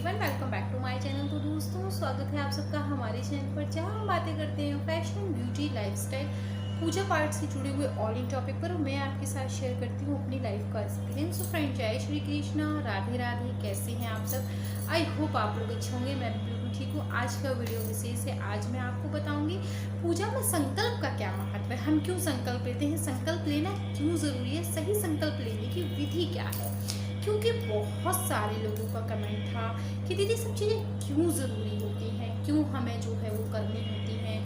Everyone, welcome back to my channel. तो दोस्तों, स्वागत है आप सबका हमारे चैनल पर, जहां हम बातें करते हैं फैशन, ब्यूटी, लाइफस्टाइल, पूजा पाठ से जुड़े हुए ऑल इन टॉपिक पर। मैं आपके साथ शेयर करती हूँ अपनी लाइफ का एक्सपीरियंस। तो फ्रेंड, जय श्री कृष्णा, राधे राधे। कैसे हैं आप सब? आई होप आप लोग अच्छे होंगे। मैं बिल्कुल ठीक हूँ। आज का वीडियो विशेष है। आज मैं आपको बताऊंगी पूजा में संकल्प का क्या महत्व है, हम क्यों संकल्प लेते हैं, संकल्प लेना क्यों ज़रूरी है, सही संकल्प लेने की विधि क्या है। क्योंकि बहुत सारे लोगों का कमेंट था कि दीदी सब चीज़ें क्यों ज़रूरी होती हैं, क्यों हमें जो है वो करनी होती हैं,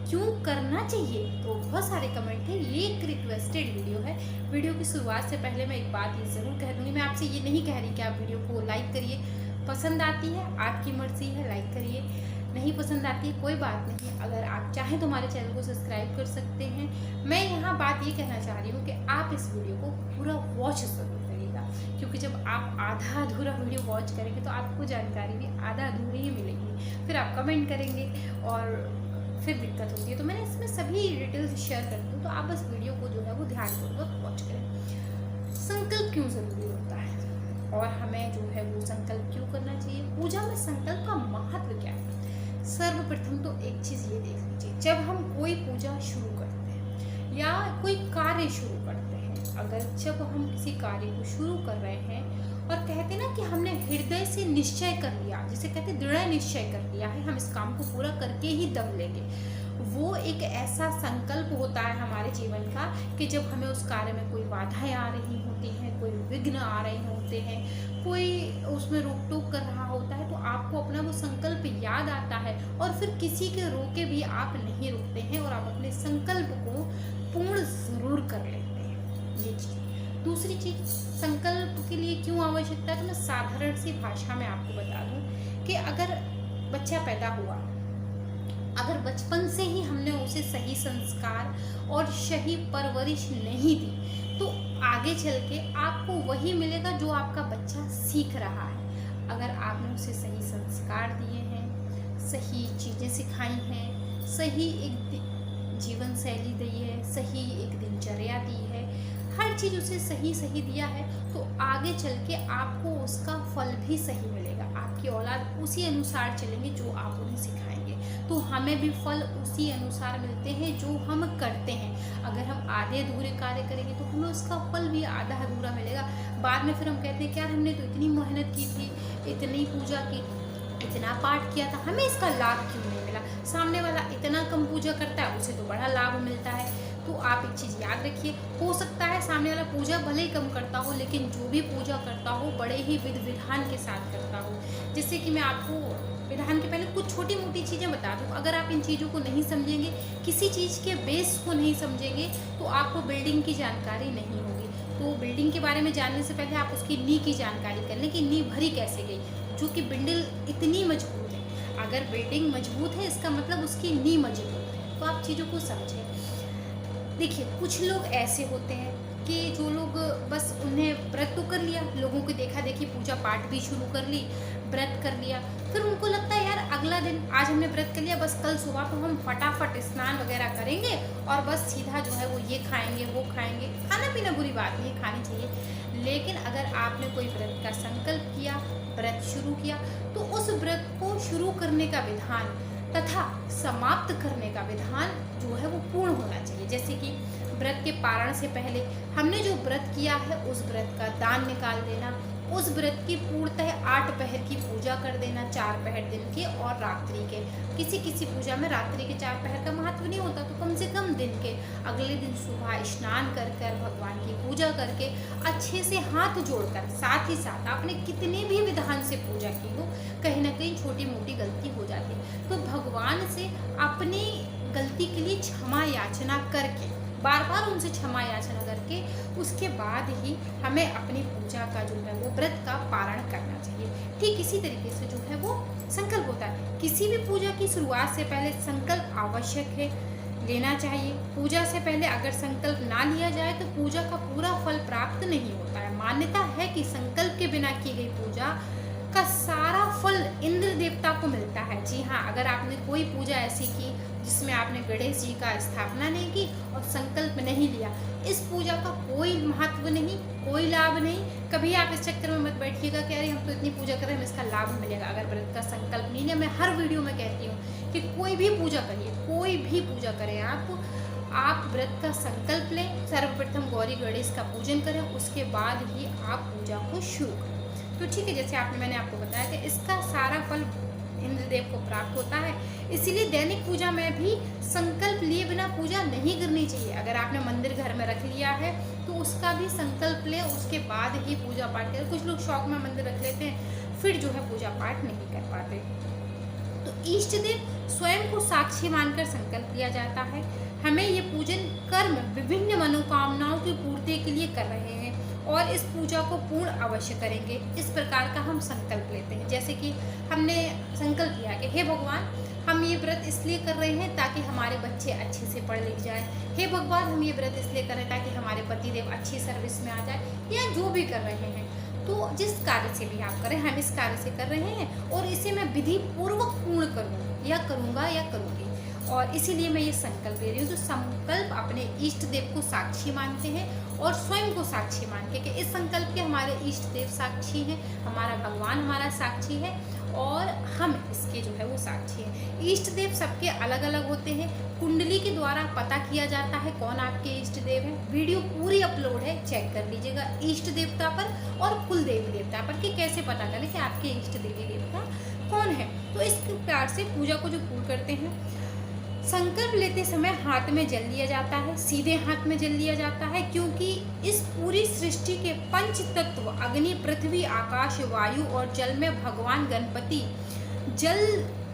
क्यों करना चाहिए। तो बहुत सारे कमेंट थे। ये एक रिक्वेस्टेड वीडियो है। वीडियो की शुरुआत से पहले मैं एक बात ये ज़रूर कह दूँगी, मैं आपसे ये नहीं कह रही कि आप वीडियो को लाइक करिए। पसंद आती है आपकी मर्ज़ी है, लाइक करिए। नहीं पसंद आती है कोई बात नहीं, अगर आप चाहें तो हमारे चैनल को सब्सक्राइब कर सकते हैं। मैं यहाँ बात ये कहना चाह रही हूँ कि आप इस वीडियो को पूरा वॉच ज़रूर करिएगा, क्योंकि जब आप आधा अधूरा वीडियो वॉच करेंगे तो आपको जानकारी भी आधा अधूरी ही मिलेगी। फिर आप कमेंट करेंगे और फिर दिक्कत होती है। तो मैंने इसमें सभी डिटेल्स शेयर कर दूँ, तो आप बस वीडियो को जो है वो ध्यानपूर्वक वॉच करें। संकल्प क्यों ज़रूरी होता है और हमें जो है वो संकल्प क्यों करना चाहिए, पूजा में संकल्प का महत्व क्या है। सर्वप्रथम तो एक चीज़ ये देख लीजिए, जब हम कोई पूजा शुरू करते हैं या कोई कार्य शुरू करते हैं, अगर जब हम किसी कार्य को शुरू कर रहे हैं और कहते ना कि हमने हृदय से निश्चय कर लिया, जिसे कहते दृढ़ निश्चय कर लिया है, हम इस काम को पूरा करके ही दम लेंगे, वो एक ऐसा संकल्प होता है हमारे जीवन का कि जब हमें उस कार्य में कोई बाधाएं आ रही होती हैं, कोई विघ्न आ रहे होते हैं, कोई उसमें रोक टोक कर रहा होता है, तो आपको अपना वो संकल्प याद आता है और फिर किसी के रोके भी आप नहीं रुकते हैं और आप अपने संकल्प को पूर्ण ज़रूर कर लेते हैं। ये चीज़। दूसरी चीज़, संकल्प के लिए क्यों आवश्यकता है, तो मैं साधारण सी भाषा में आपको बता दूं कि अगर बच्चा पैदा हुआ, अगर बचपन से ही हमने उसे सही संस्कार और सही परवरिश नहीं दी, तो आगे चल के आपको वही मिलेगा जो आपका बच्चा सीख रहा है। अगर आपने उसे सही संस्कार दिए हैं, सही चीज़ें सिखाई हैं, सही एक जीवन शैली दी है, सही एक दिनचर्या दी है, हर चीज़ उसे सही सही दिया है, तो आगे चल के आपको उसका फल भी सही मिलेगा। आपकी औलाद उसी अनुसार चलेंगे जो आप उन्हें सिखाएंगे, तो हमें भी फल उसी अनुसार मिलते हैं जो हम करते हैं। अगर हम आधे अधूरे कार्य करेंगे तो हमें उसका फल भी आधा अधूरा मिलेगा। बाद में फिर हम कहते हैं कि यार हमने तो इतनी मेहनत की थी, इतनी पूजा की, इतना पाठ किया था, हमें इसका लाभ क्यों नहीं मिला। सामने वाला इतना कम पूजा करता है, उसे तो बड़ा लाभ मिलता है। तो आप एक चीज़ याद रखिए, हो सकता है सामने वाला पूजा भले ही कम करता हो, लेकिन जो भी पूजा करता हो बड़े ही विधि विधान के साथ करता हो। जैसे कि मैं आपको विधान के पहले कुछ छोटी मोटी चीज़ें बता दूँ, अगर आप इन चीज़ों को नहीं समझेंगे, किसी चीज़ के बेस को नहीं समझेंगे, तो आपको बिल्डिंग की जानकारी नहीं होगी। तो बिल्डिंग के बारे में जानने से पहले आप उसकी नींव की जानकारी कर लें कि नींव भरी कैसे गई, जो कि बिल्डिंग इतनी मजबूत है। अगर बिल्डिंग मजबूत है, इसका मतलब उसकी नींव मजबूत है। तो आप चीज़ों को समझें। देखिए, कुछ लोग ऐसे होते हैं कि जो लोग बस उन्हें व्रत तो कर लिया, लोगों को देखा देखी पूजा पाठ भी शुरू कर ली, व्रत कर लिया, फिर उनको लगता है यार अगला दिन, आज हमने व्रत कर लिया, बस कल सुबह तो हम फटाफट स्नान वगैरह करेंगे और बस सीधा जो है वो ये खाएंगे वो खाएंगे। खाना पीना बुरी बात नहीं, खानी चाहिए, लेकिन अगर आपने कोई व्रत का संकल्प किया, व्रत शुरू किया, तो उस व्रत को शुरू करने का विधान तथा समाप्त करने का विधान जो है वो पूर्ण होना चाहिए। जैसे कि व्रत के पारण से पहले हमने जो व्रत किया है उस व्रत का दान निकाल देना, उस व्रत की पूर्णतः 8 पहर की पूजा कर देना, 4 पहर दिन के और रात्रि के। किसी किसी पूजा में रात्रि के 4 पहर का महत्व नहीं होता, तो कम से कम दिन के, अगले दिन सुबह स्नान कर कर भगवान की पूजा करके अच्छे से हाथ जोड़कर, साथ ही साथ आपने कितने भी विधान से पूजा की हो, कहीं ना कहीं छोटी मोटी गलती हो जाती है, तो भगवान से अपनी गलती के लिए क्षमा याचना करके, बार बार उनसे क्षमा याचना करके, उसके बाद ही हमें अपनी पूजा का जो है वो व्रत का पारण करना चाहिए। ठीक इसी तरीके से जो है वो संकल्प होता है। किसी भी पूजा की शुरुआत से पहले संकल्प आवश्यक है, लेना चाहिए। पूजा से पहले अगर संकल्प ना लिया जाए तो पूजा का पूरा फल प्राप्त नहीं होता है। मान्यता है कि संकल्प के बिना की गई पूजा का सारा फल इंद्र देवता को मिलता है, है। जी हाँ, अगर आपने कोई पूजा ऐसी की जिसमें आपने गणेश जी का स्थापना नहीं की और संकल्प नहीं लिया, इस पूजा का कोई महत्व नहीं, कोई लाभ नहीं। कभी आप इस चक्कर में मत बैठिएगा कि अरे हम तो इतनी पूजा कर रहे हैं, हमें इसका लाभ मिलेगा। अगर व्रत का संकल्प नहीं लिया, मैं हर वीडियो में कहती हूँ कि कोई भी पूजा करिए, कोई भी पूजा करें आप व्रत का संकल्प लें, सर्वप्रथम गौरी गणेश का पूजन करें, उसके बाद ही आप पूजा को शुरू करें। तो ठीक है, जैसे मैंने आपको बताया कि इसका सारा फल इंद्रदेव को प्राप्त होता है, इसीलिए दैनिक पूजा में भी संकल्प लिए बिना पूजा नहीं करनी चाहिए। अगर आपने मंदिर घर में रख लिया है तो उसका भी संकल्प लें, उसके बाद ही पूजा पाठ करें। कुछ लोग शौक में मंदिर रख लेते हैं, फिर जो है पूजा पाठ नहीं कर पाते। तो इष्ट देव स्वयं को साक्षी मानकर संकल्प लिया जाता है। हमें ये पूजन कर्म विभिन्न मनोकामनाओं की पूर्ति के लिए कर रहे हैं और इस पूजा को पूर्ण अवश्य करेंगे, इस प्रकार का हम संकल्प लेते हैं। जैसे कि हमने संकल्प लिया कि हे भगवान, हम ये व्रत इसलिए कर रहे हैं ताकि हमारे बच्चे अच्छे से पढ़ लिख जाए। हे भगवान, हम ये व्रत इसलिए कर रहे हैं ताकि हमारे पतिदेव अच्छी सर्विस में आ जाए, या जो भी कर रहे हैं। तो जिस कार्य से भी आप करें, हम इस कार्य से कर रहे हैं और इसे मैं विधि पूर्वक पूर्ण करूँ या करूँगा या करूँगी, और इसीलिए मैं ये संकल्प ले रही हूँ। तो संकल्प अपने इष्ट देव को साक्षी मानते हैं और स्वयं को साक्षी मान के कि इस संकल्प के हमारे इष्ट देव साक्षी हैं, हमारा भगवान हमारा साक्षी है और हम इसके जो है वो साक्षी हैं। इष्ट देव सबके अलग अलग होते हैं, कुंडली के द्वारा पता किया जाता है कौन आपके इष्ट देव है। वीडियो पूरी अपलोड है, चेक कर लीजिएगा इष्ट देवता पर और कुल देवी देवता पर कि कैसे पता करें कि आपके इष्ट देवी देवता कौन है। तो इस प्रकार से पूजा को जो पूर्ण करते हैं, संकल्प लेते समय हाथ में जल लिया जाता है, सीधे हाथ में जल लिया जाता है, क्योंकि इस पूरी सृष्टि के पंच तत्व अग्नि, पृथ्वी, आकाश, वायु और जल में भगवान गणपति जल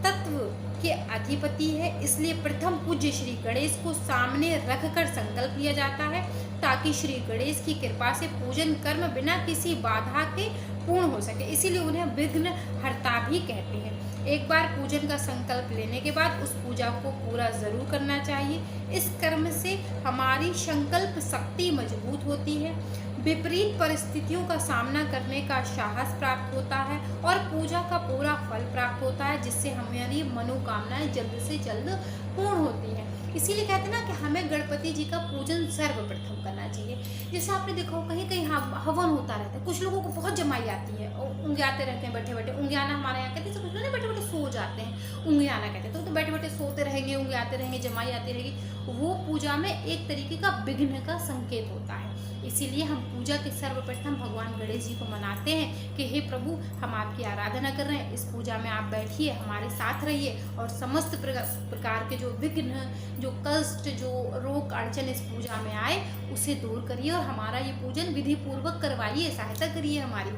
तत्व के अधिपति है। इसलिए प्रथम पूज्य श्री गणेश को सामने रखकर संकल्प लिया जाता है ताकि श्री गणेश की कृपा से पूजन कर्म बिना किसी बाधा के पूर्ण हो सके। इसीलिए उन्हें विघ्न हर्ता भी कहते हैं। एक बार पूजन का संकल्प लेने के बाद उस पूजा को पूरा जरूर करना चाहिए। इस कर्म से हमारी संकल्प शक्ति मजबूत होती है, विपरीत परिस्थितियों का सामना करने का साहस प्राप्त होता है और पूजा का पूरा फल प्राप्त होता है, जिससे हमारी मनोकामनाएं जल्द से जल्द पूर्ण होती हैं। इसीलिए कहते हैं ना कि हमें गणपति जी का पूजन सर्वप्रथम करना चाहिए। जैसे आपने देखा हो कहीं कहीं हवन होता रहता है, कुछ लोगों को बहुत जमाई आती है और ऊँघियाते रहते हैं बैठे बैठे। ऊँघियाना हमारे यहाँ कहते हैं, कुछ लोग बैठे बैठे सो जाते हैं, ऊँघियाना कहते हैं। तो बैठे बैठे सोते रहेंगे, ऊँघियाते रहेंगे, जमाई आती रहेगी। वो पूजा में एक तरीके का विघ्न का संकेत होता है। इसीलिए हम पूजा के सर्वप्रथम भगवान गणेश जी को मनाते हैं कि हे प्रभु, हम आपकी आराधना कर रहे हैं, इस पूजा में आप बैठिए, हमारे साथ रहिए और समस्त प्रकार के जो विघ्न, जो कष्ट, जो रोग अड़चन इस पूजा में आए उसे दूर करिए और हमारा ये पूजन विधि पूर्वक करवाइए, सहायता करिए हमारी।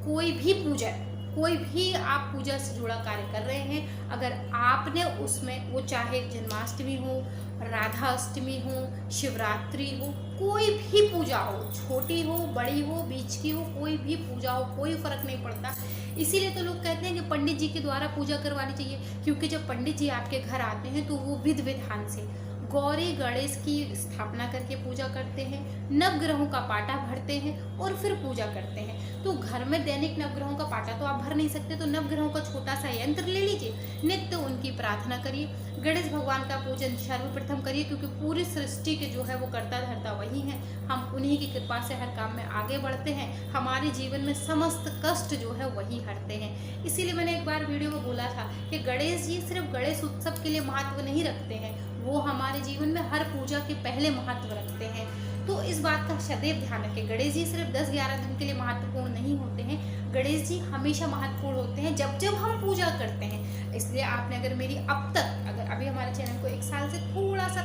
कोई भी पूजा, कोई भी आप पूजा से जुड़ा कार्य कर रहे हैं, अगर आपने उसमें, वो चाहे जन्माष्टमी हो, राधा अष्टमी हो, शिवरात्रि हो, कोई भी पूजा हो, छोटी हो, बड़ी हो, बीच की हो, कोई भी पूजा हो, कोई फर्क नहीं पड़ता। इसीलिए तो लोग कहते हैं कि पंडित जी के द्वारा पूजा करवानी चाहिए, क्योंकि जब पंडित जी आपके घर आते हैं तो वो विधि विधान से गौरी गणेश की स्थापना करके पूजा करते हैं, नवग्रहों का पाटा भरते हैं और फिर पूजा करते हैं। तो घर में दैनिक नवग्रहों का पाटा तो आप भर नहीं सकते, तो नवग्रहों का छोटा सा यंत्र ले लीजिए, नित्य उनकी प्रार्थना करिए, गणेश भगवान का पूजन सर्वप्रथम करिए, क्योंकि पूरी सृष्टि के जो है वो कर्ता धर्ता वही हैं। हम उन्हीं की कृपा से हर काम में आगे बढ़ते हैं, हमारे जीवन में समस्त कष्ट जो है वही हरते हैं। इसीलिए मैंने एक बार वीडियो में बोला था कि गणेश जी सिर्फ गणेश उत्सव के लिए महत्व नहीं रखते हैं, वो हमारे जीवन में हर पूजा के पहले महत्व रखते हैं। तो इस बात का सदैव ध्यान रखें, गणेश जी सिर्फ 10-11 दिन के लिए महत्वपूर्ण नहीं होते हैं, गणेश जी हमेशा महत्वपूर्ण होते हैं जब जब हम पूजा करते हैं। इसलिए आपने अगर मेरी अब तक, अगर अभी हमारे चैनल को 1 साल से थोड़ा सा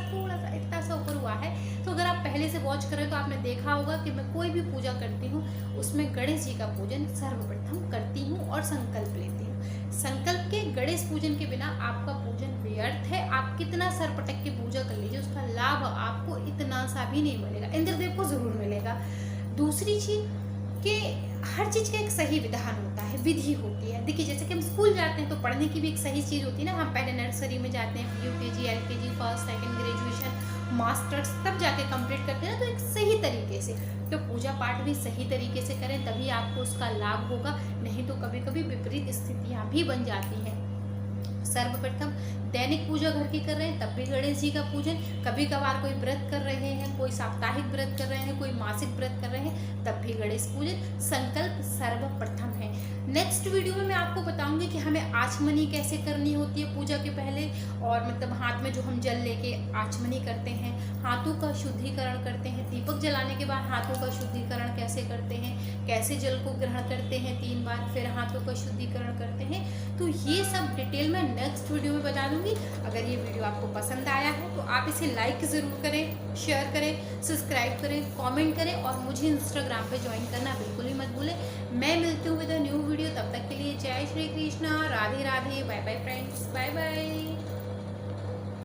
इतना सा ऊपर हुआ है, तो अगर आप पहले से वॉच करें तो आपने देखा होगा कि मैं कोई भी पूजा करती हूँ उसमें गणेश जी का पूजन सर्वप्रथम करती हूँ और संकल्प लेती हूँ। संकल्प के गणेश पूजन के बिना आपका पूजन व्यर्थ है। आप कितना सर पटक के पूजा कर लीजिए, उसका लाभ आपको इतना सा भी नहीं मिलेगा, इंद्रदेव को जरूर मिलेगा। दूसरी चीज कि हर चीज का एक सही विधान होता है, विधि होती है। देखिए जैसे कि हम स्कूल जाते हैं तो पढ़ने की भी एक सही चीज होती है ना, हम पहले नर्सरी में जाते हैं, UKG, LKG, first second graduation, masters, तब जाके कंप्लीट करते हैं ना, तो एक सही तरीके से। तो पूजा पाठ भी सही तरीके से करें, तभी आपको उसका लाभ होगा, नहीं तो कभी कभी विपरीत स्थितियां भी बन जाती हैं। सर्वप्रथम दैनिक पूजा घर की कर रहे हैं तब भी गणेश जी का पूजन, कभी कभार कोई व्रत कर रहे हैं, कोई साप्ताहिक व्रत कर रहे हैं, कोई मासिक व्रत कर रहे हैं, तब भी गणेश पूजन संकल्प सर्वप्रथम है। नेक्स्ट वीडियो में मैं आपको बताऊंगी कि हमें आचमनी कैसे करनी होती है पूजा के पहले, और मतलब हाथ में जो हम जल लेके आचमनी करते हैं, हाथों का शुद्धिकरण करते हैं, दीपक जलाने के बाद हाथों का शुद्धिकरण कैसे करते हैं, कैसे जल को ग्रहण करते हैं 3 बार, फिर हाथों का शुद्धिकरण करते हैं। तो ये सब डिटेल में नेक्स्ट वीडियो में बता दूंगी। अगर ये वीडियो आपको पसंद आया है तो आप इसे लाइक ज़रूर करें, शेयर करें, सब्सक्राइब करें, कमेंट करें और मुझे इंस्टाग्राम पे ज्वाइन करना बिल्कुल भी मत भूलें। मैं मिलती हूँ विद अ न्यू वीडियो, तब तक के लिए जय Shri Krishna, Radhe Radhe, bye bye friends, bye bye.